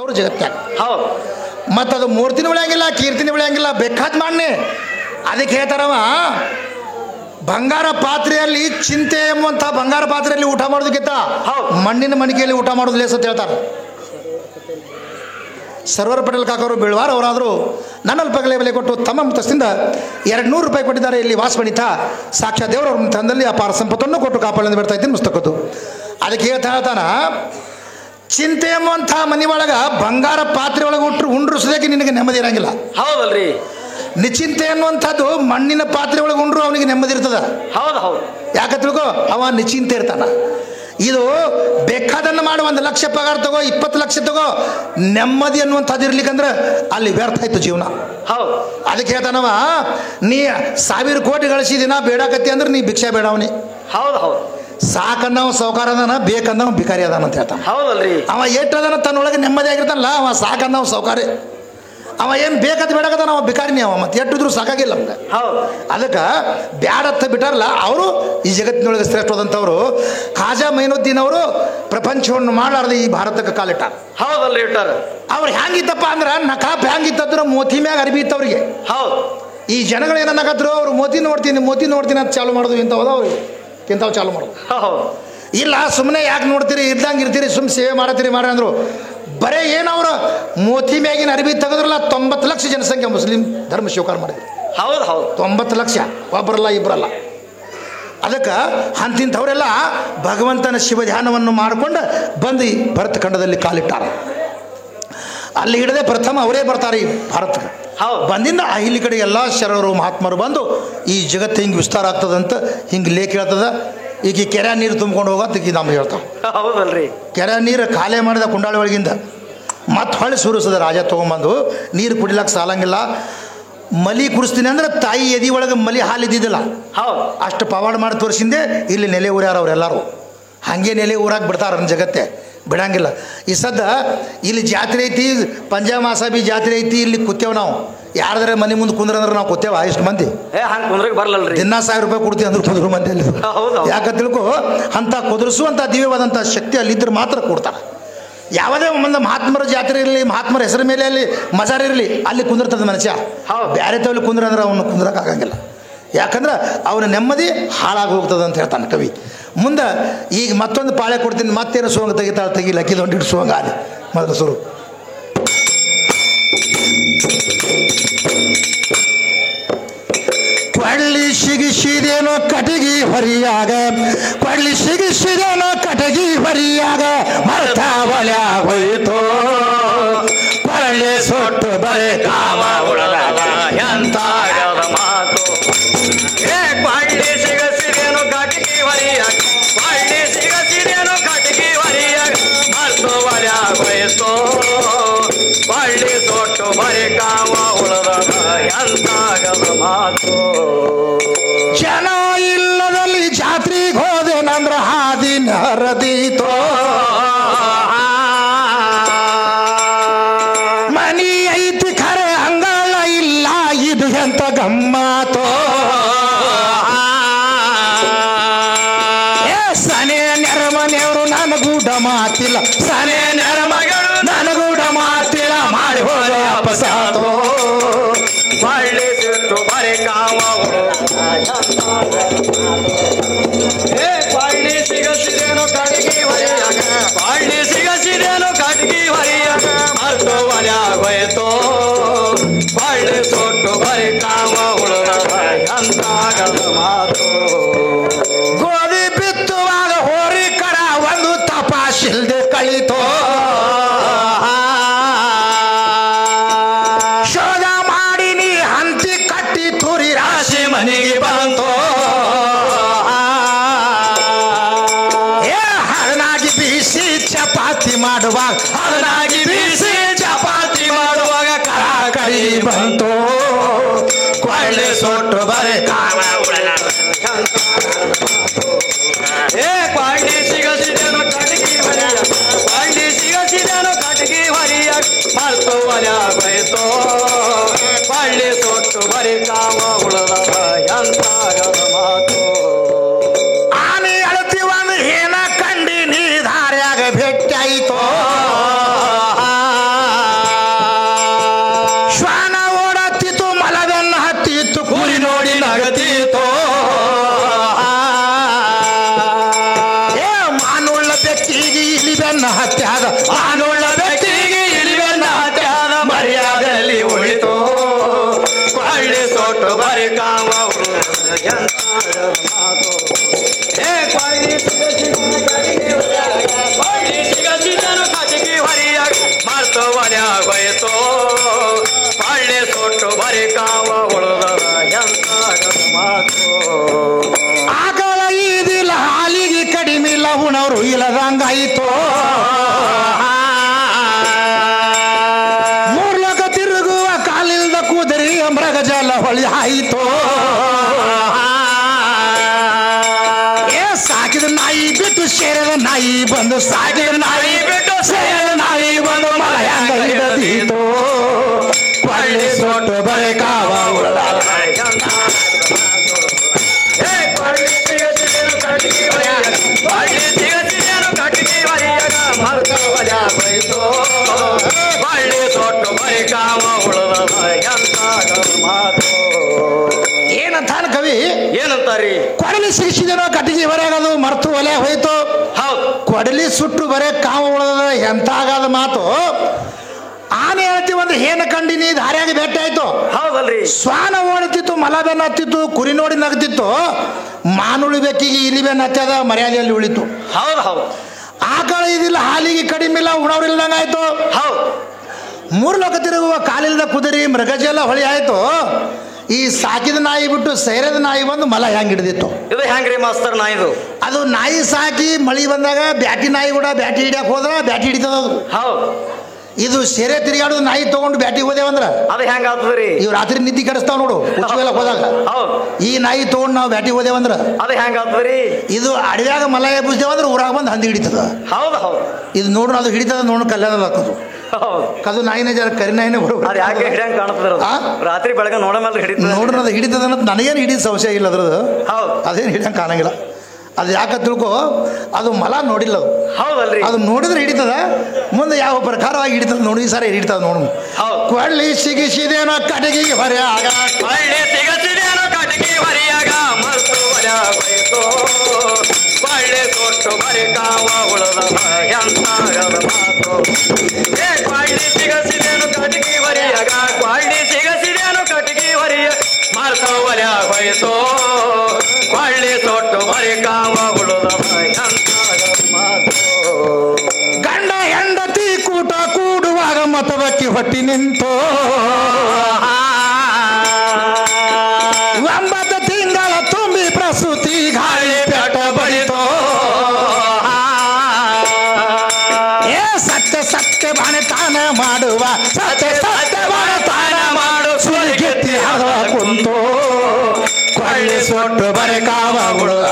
ಅವ್ರು ಜಗತ್ತಾಗ ಹೌದು. ಮತ್ತು ಅದು ಮೂರ್ತಿನ ಉಳಿಯಂಗಿಲ್ಲ, ಕೀರ್ತಿನ ಉಳಿಯಂಗಿಲ್ಲ, ಬೇಕಾದ ಮಾಡನೆ. ಅದಕ್ಕೆ ಹೇಳ್ತಾರವ, ಬಂಗಾರ ಪಾತ್ರೆಯಲ್ಲಿ ಚಿಂತೆ ಎಂಬಂಥ ಬಂಗಾರ ಪಾತ್ರೆಯಲ್ಲಿ ಊಟ ಮಾಡೋದಕ್ಕಿಂತ ಮಣ್ಣಿನ ಮಣಿಕೆಯಲ್ಲಿ ಊಟ ಮಾಡೋದು ಲೇಸ್ ಅಂತ ಹೇಳ್ತಾರೆ. ಸರ್ವರ್ ಪಟೇಲ್ ಕಾಕವರು ಬೀಳ್ವಾರ ಅವರಾದರೂ ನನ್ನಲ್ಲಿ ಪಗಲೆ ಬೆಲೆ ಕೊಟ್ಟು ತಮ್ಮ ತಸ್ತಿಂದ 200 ರೂಪಾಯಿ ಕೊಟ್ಟಿದ್ದಾರೆ. ಇಲ್ಲಿ ವಾಸವಣಿತ ಸಾಕ್ಷಾತ್ ದೇವರವ್ರ ತಂದಲ್ಲಿ ಅಪಾರ ಸಂಪತ್ತನ್ನು ಕೊಟ್ಟು ಕಾಪಾಡಲು ಬರ್ತಾ ಇದ್ದೀನಿ ಮುಸ್ತಕದ್ದು. ಅದಕ್ಕೆ ಹೇಳ್ತಾನ, ಚಿಂತೆ ಎಂಬಂಥ ಮನೆ ಒಳಗೆ ಬಂಗಾರ ಪಾತ್ರೆ ಒಳಗೆ ಉಂಡ್ರು ಸುದಕ್ಕೆ ನಿನಗೆ ನೆಮ್ಮದಿ ಇರಂಗಿಲ್ಲ. ಹೌದಲ್ರಿ. ನಿಚಿಂತೆ ಅನ್ನುವಂಥದ್ದು ಮಣ್ಣಿನ ಪಾತ್ರೆ ಒಳಗೆ ಉಂಡ್ರು ಅವನಿಗೆ ನೆಮ್ಮದಿ ಇರ್ತದ. ಹೌದು ಹೌದು. ಯಾಕೆ ತಿಳ್ಕೊ, ಅವ ನಿಚಿಂತೆ ಇರ್ತಾನ. ಇದು ಬೇಕಾದನ್ನು ಮಾಡಿ 1 ಲಕ್ಷ ಪಗಾರ ತಗೋ, 20 ಲಕ್ಷ ತಗೋ, ನೆಮ್ಮದಿ ಅನ್ನುವಂಥದ್ದು ಇರ್ಲಿಕ್ಕಂದ್ರೆ ಅಲ್ಲಿ ವ್ಯರ್ಥ ಆಯ್ತು ಜೀವನ. ಹೌದು. ಅದಕ್ಕೆ ಹೇಳ್ತಾನವ, ನೀ 1000 ಕೋಟಿ ಗಳಿಸಿದಿನ ಬೇಡಾಕತ್ತಿ ಅಂದ್ರೆ ನೀ ಭಿಕ್ಷೆ ಬೇಡವನಿ. ಹೌದು ಹೌದು. ಸಾಕನ್ನವ ಸೌಕಾರ ಅದಾನ, ಬೇಕನ್ನವ ಭಿಕಾರಿ ಅದಾನ ಅಂತ ಹೇಳ್ತಾನ. ಹೌದಲ್ರಿ. ಅವ ಏಟದನ ತನ್ನೊಳಗೆ ನೆಮ್ಮದಿ ಆಗಿರ್ತಾನಲ್ಲ, ಅವ ಸಾಕನ್ನವ ಸೌಕಾರಿ. ಅವ ಏನು ಬೇಕಂತ ಬೇಡಕತ್ತಾನ, ಅವ ಭಿಕಾರಿನೇ. ಅವ ಮತ್ತೆ ಎಟ್ಟಿದ್ರು ಸಾಕಾಗಿಲ್ಲ ನಮ್ಗೆ. ಹೌದು. ಅದಕ್ಕೆ ಬ್ಯಾಡತ್ತ ಬಿಟ್ಟಾರಲ್ಲ ಅವರು ಈ ಜಗತ್ತಿನೊಳಗೆ ಶ್ರೇಷ್ಠವಾದಂಥವ್ರು. ಖಾಜಾ ಮೈನುದ್ದೀನ್ ಅವರು ಪ್ರಪಂಚವನ್ನು ಮಾಡಲಾರ್ದು ಈ ಭಾರತಕ್ಕೆ ಕಾಲಿಟ್ಟಾರ. ಹೌದಲ್ರಿ ಇಟ್ಟಾರ. ಅವ್ರು ಹೆಂಗಿತ್ತಪ್ಪ ಅಂದ್ರೆ ನಕಾಪ್ ಹೆಂಗಿತ್ತಂದ್ರೆ ಮೋತಿ ಮ್ಯಾಗ ಅರಿಬಿ ಇತ್ತವ್ರಿಗೆ. ಹೌದು. ಈ ಜನಗಳು ಏನನ್ನಾಕತ್ರು, ಅವ್ರು ಮೋತಿ ನೋಡ್ತೀನಿ ಅಂತ ಚಾಲು ಮಾಡೋದು ಇಂಥವ್ದು, ಅವ್ರಿಗೆ ಇಂಥವು ಚಾಲು ಮಾಡೋದು. ಹೌದು. ಇಲ್ಲ ಸುಮ್ಮನೆ ಯಾಕೆ ನೋಡ್ತೀರಿ, ಇದ್ದಂಗೆ ಇರ್ತೀರಿ, ಸುಮ್ಮನೆ ಸೇವೆ ಮಾಡತ್ತೀರಿ ಮಾರ ಅಂದರು. ಬರೇ ಏನವರು ಮೋತಿ ಮ್ಯಾಗಿನ ಅರಿಬಿ ತೆಗೆದ್ರಲ್ಲ, 90 ಲಕ್ಷ ಜನಸಂಖ್ಯೆ ಮುಸ್ಲಿಂ ಧರ್ಮ ಸ್ವೀಕಾರ ಮಾಡಿದ್ರು. ಹೌದು ಹೌದು. 90 ಲಕ್ಷ, ಒಬ್ಬರಲ್ಲ ಇಬ್ಬರಲ್ಲ. ಅದಕ್ಕೆ ಅಂತಿಂಥವರೆಲ್ಲ ಭಗವಂತನ ಶಿವ ಧ್ಯಾನವನ್ನು ಮಾಡಿಕೊಂಡು ಬಂದು ಈ ಭರತ ಖಂಡದಲ್ಲಿ ಕಾಲಿಟ್ಟಾರ. ಅಲ್ಲಿ ಹಿಡದೆ ಪ್ರಥಮ ಅವರೇ ಬರ್ತಾರೆ ಈ ಭಾರತಕ್ಕೆ. ಬಂದಿಂದ ಇಲ್ಲಿ ಕಡೆ ಎಲ್ಲ ಶರಣರು ಮಹಾತ್ಮರು ಬಂದು ಈ ಜಗತ್ತು ಹಿಂಗೆ ವಿಸ್ತಾರ ಆಗ್ತದಂತ ಹಿಂಗೆ ಲೇಖ ಹೇಳ್ತದ. ಈಗ ಈ ಕೆರೆ ನೀರು ತುಂಬ್ಕೊಂಡು ಹೋಗೋದು ಈಗ ನಮ್ಗೆ ಹೇಳ್ತಾವೆ. ಹೌದಲ್ರಿ. ಕೆರೆ ನೀರು ಖಾಲಿ ಮಾಡಿದ ಕುಂಡಾಳಿ ಒಳಗಿಂದ ಮತ್ತೆ ಹೊಳೆ ಸುರಿಸದ ರಾಜ ತೊಗೊಂಬಂದು ನೀರು ಕುಡಿಲಕ್ಕೆ ಸಾಲಂಗಿಲ್ಲ. ಮಲಿ ಕುಡಿಸ್ತೀನಿ ಅಂದ್ರೆ ತಾಯಿ ಎದಿ ಒಳಗೆ ಮಲಿ ಹಾಲು ಇದ್ದಿದ್ದಿಲ್ಲ. ಹೌದು. ಅಷ್ಟು ಪವಾಡ ಮಾಡಿ ತೋರಿಸಿಂದೆ ಇಲ್ಲಿ ನೆಲೆ ಊರ್ಯಾರ ಅವರೆಲ್ಲರೂ. ಹಾಗೆ ನೆಲೆ ಊರಾಗ ಬಿಡ್ತಾರ ನನ್ನ ಜಗತ್ತೆ, ಬಿಡಂಗಿಲ್ಲ. ಈ ಸದ್ದ ಇಲ್ಲಿ ಜಾತ್ರೆ ಐತಿ, ಪಂಜಾಮಾಸಾಬಿ ಜಾತ್ರೆ ಐತಿ, ಇಲ್ಲಿ ಕೂತೇವೆ ನಾವು. ಯಾರ್ದಾರೆ ಮನೆ ಮುಂದೆ ಕುಂದ್ರಂದ್ರೆ ನಾವು ಕೂತೇವ ಇಷ್ಟು ಮಂದಿ. ಹಂಗೆ ಕುಂದ್ರಕ್ಕೆ ಬರಲ್ಲಲ್ರಿ. ದಿನ 1000 ರೂಪಾಯಿ ಕೊಡ್ತೀವಿ ಅಂದ್ರೆ ಕುದುರು ಮಂದಿ ಅಲ್ಲಿ. ಯಾಕೆ ತಿಳ್ಕೊ, ಅಂಥ ಕುದುರಿಸುವಂಥ ದಿವ್ಯವಾದಂಥ ಶಕ್ತಿ ಅಲ್ಲಿದ್ದರೆ ಮಾತ್ರ ಕೊಡ್ತಾರೆ. ಯಾವುದೇ ಒಂದು ಮಹಾತ್ಮರ ಜಾತ್ರೆ ಇರಲಿ, ಮಹಾತ್ಮರ ಹೆಸರ ಮೇಲೆ ಅಲ್ಲಿ ಮಜಾರ್ ಇರಲಿ, ಅಲ್ಲಿ ಕುಂದಿರ್ತದೆ ಮನುಷ್ಯ. ಬೇರೆ ತವಲ್ಲಿ ಕುಂದ್ರ ಅಂದ್ರೆ ಅವನು ಕುಂದ್ರಕ್ಕಾಗಂಗಿಲ್ಲ. ಯಾಕಂದ್ರೆ ಅವನ ನೆಮ್ಮದಿ ಹಾಳಾಗಿ ಹೋಗ್ತದೆ ಅಂತ ಹೇಳ್ತಾನೆ ಕವಿ. ಮುಂದೆ ಈಗ ಮತ್ತೊಂದು ಪಾಳೆ ಕೊಡ್ತೀನಿ, ಮತ್ತೇನು ಸೋಂಗ ತೆಗಿತಾಳೆ ಲಕ್ಕಿದೊಂದು ಸೋಂಗ ಅಲ್ಲಿ ಮೊದಲು ಸುರು. ಕೊಳ್ಳಿ ಸಿಗಿಸಿದೇನೋ ಕಟಗಿ ಹೊರಿಯಾಗ, ಕೊಳ್ಳಿ ಸಿಗಿಸಿದೇನೋ ಕಟಗಿ ಹೊರಿಯಾಗ, ಮರ್ತ ಒಲೆ ಹೋಯಿತು ಕೊಳ್ಳಿ ಸೊಟ್ಟು ಬರೇ ಕಾವ ಉಳದಾಗ ಎಂತ ಮಾತು. ಕೊಳ್ಳಿ ಸಿಗಸಿದೇನು ಕಟಗಿ ಹೊರಿಯಾಗ, ಕೊಳ್ಳಿ ಸಿಗಸಿದೇನು ಕಟಗಿ ಹೊರಿಯಾಗ, ಮರ್ತ ಒಲೆ ಹೋಯಿತು ಕೊಳ್ಳಿ ಸೊಟ್ಟು ಬರೇ ಕಾವ ಉಳದಾಗ ಎಂತ ಮಾತು. ಜನ ಇಲ್ಲದಲ್ಲಿ ಜಾತ್ರೆಗೆ ಹೋದೆನಂದ್ರ ಹಾದಿನ ಹರದೀತೋ, ಮನಿ ಐತಿ ಖರೆ ಅಂಗಳ ಇಲ್ಲ, ಇದು ಎಂತ ಗಮ್ಮತೋ. ಸನೆ ನೆರಮನೆಯವರು ನನಗೂಡ ಮಾತಿಲ್ಲ, ಸನೆ ನೆರಮಗಳು ನನಗೂಡ ಮಾತಿಲ್ಲ, ಮಾಡಿ ಹೋದ ಅಪಸಾತೋ ಕೊಳ್ಳಿ ಸಿಟ್ಟು ಬರೇ ಕಾವ ಕೊಳ್ಳಿ ಸಿಗಸಿದೇನು ಕಟಗಿ ಹೊರಿಯಾಗ, ಕೊಳ್ಳಿ ಸಿಗಸಿದೇನು ಕಟಗಿ ಹೊರಿಯಾಗ, ಮರ್ತು ಒಲೆ ಹೋಯ್ತು ಕೊಳ್ಳಿ ಸೊಟ್ಟು ಬರೇ ಕಾವ ಉಳದ ಎಂತಾಗದ ಮಾತು. ಗೋಧಿ ಬಿತ್ತುವಾಗ ಹೋರಿ ಕಡ ಒಂದು ತಪಾಸಿಲ್ದೆ ಕಳಿತೋ, ಶೋಧ ಮಾಡಿ ನೀ ಹಂತಿ ಕಟ್ಟಿ ತುರಿ ರಾಶಿ ಮನೆಗೆ ಬಂತು. ಹರನಾಗಿ ಬೀಸಿ ಚಪಾತಿ ಮಾಡುವಾಗ, ಹರನಾಗಿ ಬೀಸಿ ಚಪಾತಿ ಮಾಡುವಾಗ ಕರ ಕಡಿ ಬಂತು ಕೊಳ್ಳಿ ಸೊಟ್ಟು ಬರೇ ಕಾವ ಉಳಲಾಗ. ಕೊಳ್ಳಿ ಸಿಗಸಿದೇನು ಕಟಗಿ ಹೊರಿಯಾಗ, ಕೊಳ್ಳಿ ಸಿಗಸಿದೇನು ಕಟಗಿ ಹೊರಿಯಾಗ, ಮರ್ತು ಒಲೆ ಹೋಯ್ತು ಕೊಳ್ಳಿ ಸೊಟ್ಟು ಬರೇ ಕಾವ ಉಳದ ಎಂತಾಗದ ಮಾತು. ಆನೆ ಅಳತಿವಂದ್ರೆ ಏನ ಕಂಡಿ ನೀ ಧಾರ್ಯಾಗ ಭೇಟಿ ಆಯ್ತೋ, ಮಾತು ಹೇ ಕೊಳ್ಳಿ ಸಿಗಸಿದನು ಕಟಗಿ ಹೊರಿಯಾಗ ಮರ್ತು ಒಲ್ಯಾಗೋಯ್ತು ಕೊಳ್ಳಿ ಸುಟ್ಟು ಬರಿ ಕಾವ ಉಳಿದದ ಎಂತಾಗದ ಮಾತು ಆಕಳ ಈದಿಲ್ಲ ಹಾಲಿಗೆ ಕಡಿಮಿಲ್ಲ ಉಣವ್ರು ಇಲ್ಲದಂಗಾಯಿತು ಮೂರ್ಲೋಕ ತಿರುಗುವ ಕಾಲಿಲ್ದ ಕೂದರಿ ಮೃಗಜಲ ಹೊಳಿ ಆಯಿತು ಏ ಸಾಕಿದ ನಾಯಿ ಬಿಟ್ಟು ಸೇರಿದ ನಾಯಿ ಬಂದು ಸಾಕಿದ ನಾಯಿ ಬಿಟ್ಟು ಸೇರಿದ ನಾಯಿ ಬಂದು ಮಳೆಯ ಹಿಡಿದೀತು ಕೊಳ್ಳಿ ಸುಟ್ಟು ಬರೆ ಕಾವ ಉಳದ ಬಳ್ಳಿ ತೊಟ್ಟು ಬರಿ ಕಾಮ ಉಳದ ಎಂತಾಗ ಮಾತು ಏನಂತಾನ ಕವಿ ಏನಂತಾರಿ ಕೊಡಲಿ ಸಿಗಿಸಿದೇನೋ ಕಟ್ಟಿಗೆ ಹೊರಗದು ಮರ್ತು ಒಲೆ ಹೋಯ್ತು ಹೌದು ಕೊಡಲಿ ಸುಟ್ಟು ಬರೇ ಕಾವು ಉಳದ ಎಂತಾಗದ ಮಾತು ಆನೆ ಹೇಳ್ತೀವಿ ಅಂದ್ರೆ ಏನ ಕಂಡಿನಿ ದಾರ್ಯಾಗ ಭೇಟಿ ಆಯ್ತು ಹೌದಲ್ರಿ ಶ್ವಾನ ಓಡುತ್ತಿತ್ತು ಮಲ ಬೆನ್ನ ಹತ್ತಿತ್ತು ಕುರಿ ನೋಡಿ ನಗ್ತಿತ್ತು ಮಾನುಳಿ ಬೆಕ್ಕಿಗೆ ಇಲಿ ಬೆನ್ನ ಹತ್ತದ ಮರ್ಯಾದೆಯಲ್ಲಿ ಉಳಿತು ಹೌದು ಹೌದು ಆಕಳ ಇದಿಲ್ಲ ಹಾಲಿಗೆ ಕಡಿಮಿಲ್ಲ ಉಣವ್ರಿಲ್ದಂಗಾಯ್ತು ಹೌದು ಮೂರು ಲೋಕ ತಿರುಗುವ ಕಾಲಿಲ್ದ ಕುದುರಿ ಮೃಗಜಲ ಹೊಳಿ ಆಯ್ತು ಈ ಸಾಕಿದ ನಾಯಿ ಬಿಟ್ಟು ಸೇರದ ನಾಯಿ ಬಂದು ಮಲ ಹೆಂಗ್ ಹಿಡಿದಿತ್ತು ಇದು ಹೆಂಗ್ರಿ ಮಾಸ್ತರ್ ನಾ ಇದು ಅದು ನಾಯಿ ಸಾಕಿ ಮಳಿ ಬಂದಾಗ ಬ್ಯಾಟಿ ನಾಯಿ ಕೂಡ ಬ್ಯಾಟಿ ಹಿಡಿಯಕ್ ಹೋದ್ರ ಬ್ಯಾಟಿ ಹಿಡಿತದ ಅದು ಹೌದು ಇದು ಸೆರೆ ತಿರುಗಾಡೋದು ನಾಯಿ ತಗೊಂಡು ಬ್ಯಾಟಿ ಹೋದೇವಂದ್ರ ಅದು ಹೆಂಗ ಆಗ್ತದ್ರಿ ಇವ್ ರಾತ್ರಿ ನಿದ್ದೆ ಕೆಡಿಸ್ತಾವ ನೋಡು ಉಚ್ಚವೆಲ್ಲ ಹೋದಾಗ ಹೌದು ಈ ನಾಯಿ ತಗೊಂಡು ನಾವು ಬ್ಯಾಟಿ ಹೋದೇವಂದ್ರ ಅದು ಹೆಂಗ ಆಗ್ತದ್ರಿ ಇದು ಅಡವ್ಯಾಗ ಮಲ ಎಬ್ಬಿಸ್ತೇವಂದ್ರ ಊರಾಗ ಬಂದು ಹಂದಿ ಹಿಡಿತದ ಹೌದು ಹೌದು ಇದು ನೋಡ್ರಿ ಅದು ಹಿಡಿತದ ನೋಡು ಕಲ್ಯಾಣ ಹಾಕೋದು ಹೌದು ಕದು ನಾಯಿನೇ ಜರ ಕರಿ ನಾಯಿನೇ ಬರೋದು ಅದು ಯಾಕೆ ಹಿಡಿಯಂಗ್ ಕಾಣ್ತದ್ರ ಆ? ರಾತ್ರಿ ಬೆಳಗ್ಗೆ ನೋಡ ಮೇಲೆ ಹಿಡಿತದ ನೋಡ್ರಿ ಅದು ಹಿಡಿತದ ಅನ್ನೋದು ನನಗೇನು ಹಿಡಿದ ಸಂಶಯ ಇಲ್ಲ ಅದ್ರದ್ದು ಹೌದು ಅದೇನು ಹಿಡಿಯಂಗೆ ಕಾಣಂಗಿಲ್ಲ ಅದು ಯಾಕೆ ತಿಳ್ಕೊ ಅದು ಮಲ ನೋಡಿಲ್ಲ ಅದು ಹೌದಲ್ರಿ ಅದು ನೋಡಿದ್ರೆ ಹಿಡಿತದ ಮುಂದೆ ಯಾವ ಪ್ರಕಾರವಾಗಿ ಹಿಡಿತದ ನೋಡಿ ಈ ಸಾರಿ ಹಿಡಿತದ ನೋಡು ಹೌದು ಕೊಳ್ಳಿ ಸಿಗಿಸಿದೇನೋ ಕಟಗಿಗೆ ಹೊರೆಯಾಗ ಕೊಳ್ಳಿ ಸಿಗಸಿದೇನೋ ಕಟಗಿ ಹೊರಿಯಾಗ ಮರ್ತು ಒಲ್ಯಾಗೋಯ್ತು ಕೊಳ್ಳಿ ತೊಟ್ಟು ಬರಿ ಕಾವ ಉಳದ ಎಂತಾಗದ ಮಾತು ಏ ಕೊಳ್ಳಿ ಸಿಗಸಿದೇನು ಕಟಗಿ ಹೊರಿಯಾಗ ಕೊಳ್ಳಿ ಸಿಗಸಿದೇನು ಕಟಗಿ ಹೊರಿಯ ಮರ್ತು ಒಲ್ಯಾಗೋಯ್ತು ಕೊಳ್ಳಿ ತೊಟ್ಟು ಬರಿ ಕಾವ ಉಳದ ಎಂತಾಗದ ಮಾತು ಗಂಡ ಹೆಂಡತಿ ಕೂಟ ಕೂಡುವಾಗ ಮತವಕ್ಕಿ ಹೊಟ್ಟಿ ನಿಂತು ಒಂಬತ್ತು ತಿಂಗಳ ತುಂಬಿ ಪ್ರಸೂತಿ ಗಾಳಿ ಪೆಟ್ಟ ಬಡಿತು ಏ ಸತ್ಯ ಸತ್ಯ ಬಾಣತಾನ ಮಾಡುವ ಸತ್ಯ ಸತ್ಯ ಬಾಣತಾನ ಮಾಡು ಸುಲಿಗೆತ್ತಿ ಹರಿವ ಕುಂತು ಕೊಳ್ಳಿ ಸುಟ್ಟು ಬರೆ ಕಾವ ಉಳುವ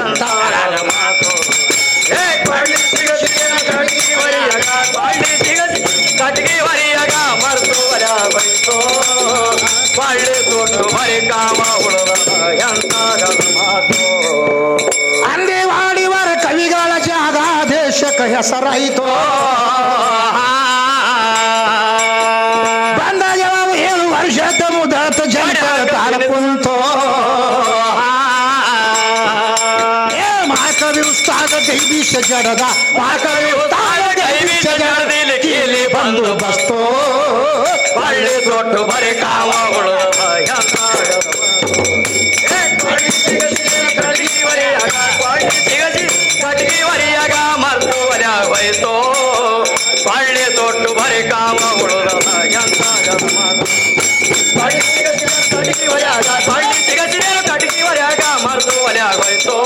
ಎಂತಾಗದ ಮಾತು ಏ ಕೊಳ್ಳಿ ಸಿಗಸಿದೇನು ಕಟಗಿ ಹೊರಿಯಾಗ ಕೊಳ್ಳಿ ಸಿಗಸಿ ಕಟಗಿ ಹೊರಿಯಾಗ ಮರ್ತು ಒಲ್ಯಾಗೋಯ್ತು ಕೊಳ್ಳಿ ತೊಟ್ಟು ಬರಿ ಕಾವ ಉಳದ ಎಂತಾಗದ ಮಾತು ಅಂದೇವಾಡಿವರ ಕವಿಗಳ ಜಾಗ ದೇಶಕ್ಕೆ ಹೆಸರಾಯಿತು ಬಂದಾಗ 7 ವರ್ಷದ ಮುದತ ಜನಪದ ತಾಳ ಕುಂತು ಏ ಮಹಾಕವಿ ಉಸ್ತಾದ ಕೈಬೀಶ ಜಡದ ಮಹಾಕವಿ ಉಸ್ತಾದ ಕೈಬೀಶ ಜಡದಲ್ಲಿ ಕೀಲಿ ಬಂದು ಬಸ್ತು ಕೊಳ್ಳಿ ತೊಟ್ಟು ಬರಿ ಕಾವ ಉಳದ ಎಂತಾಗದ ಮಾತು ಏ ಕೊಳ್ಳಿ ಸಿಗಸಿದೇನು ಕಟಗಿ ಹೊರಿಯಾಗ ಕೊಳ್ಳಿ ಸಿಗಸಿ ಕಟಗಿ ಹೊರಿಯಾಗ ಮರ್ತು ಒಲ್ಯಾಗೋಯ್ತು ಕೊಳ್ಳಿ ತೊಟ್ಟು ಬರಿ ಕಾವ ಉಳದ ಎಂತಾಗದ ಮಾತು ಕೊಳ್ಳಿ ಸಿಗಸಿದೇನು ಕಟಗಿ ಹೊರಿಯಾಗ ಕೊಳ್ಳಿ ಸಿಗಸಿದೇನು ಕಟಗಿ ಹೊರಿಯಾಗ ಮರ್ತು ಒಲ್ಯಾಗೋಯ್ತು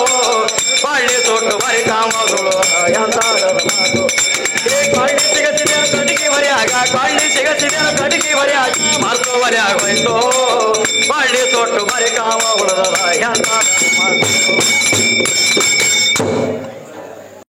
ಕೊಳ್ಳಿ ತೊಟ್ಟು ಬರಿ ಕಾವ ಉಳದ ಎಂತಾಗದ ಮಾತು ಏ ಕೊಳ್ಳಿ ಸಿಗಸಿದೇನು ಕಟಗಿ ಹೊರಿಯಾಗ ಕೊಳ್ಳಿ ಸಿಗಸಿದೇನು ಕಟಗಿ ಹೊರಿಯಾಗ ಮರ್ತು ಒಲ್ಯಾಗೋಯ್ತು ಕೊಳ್ಳಿ ತೊಟ್ಟು ಬರಿ ಕಾವ ಉಳದ ಎಂತಾಗದ ಮಾತು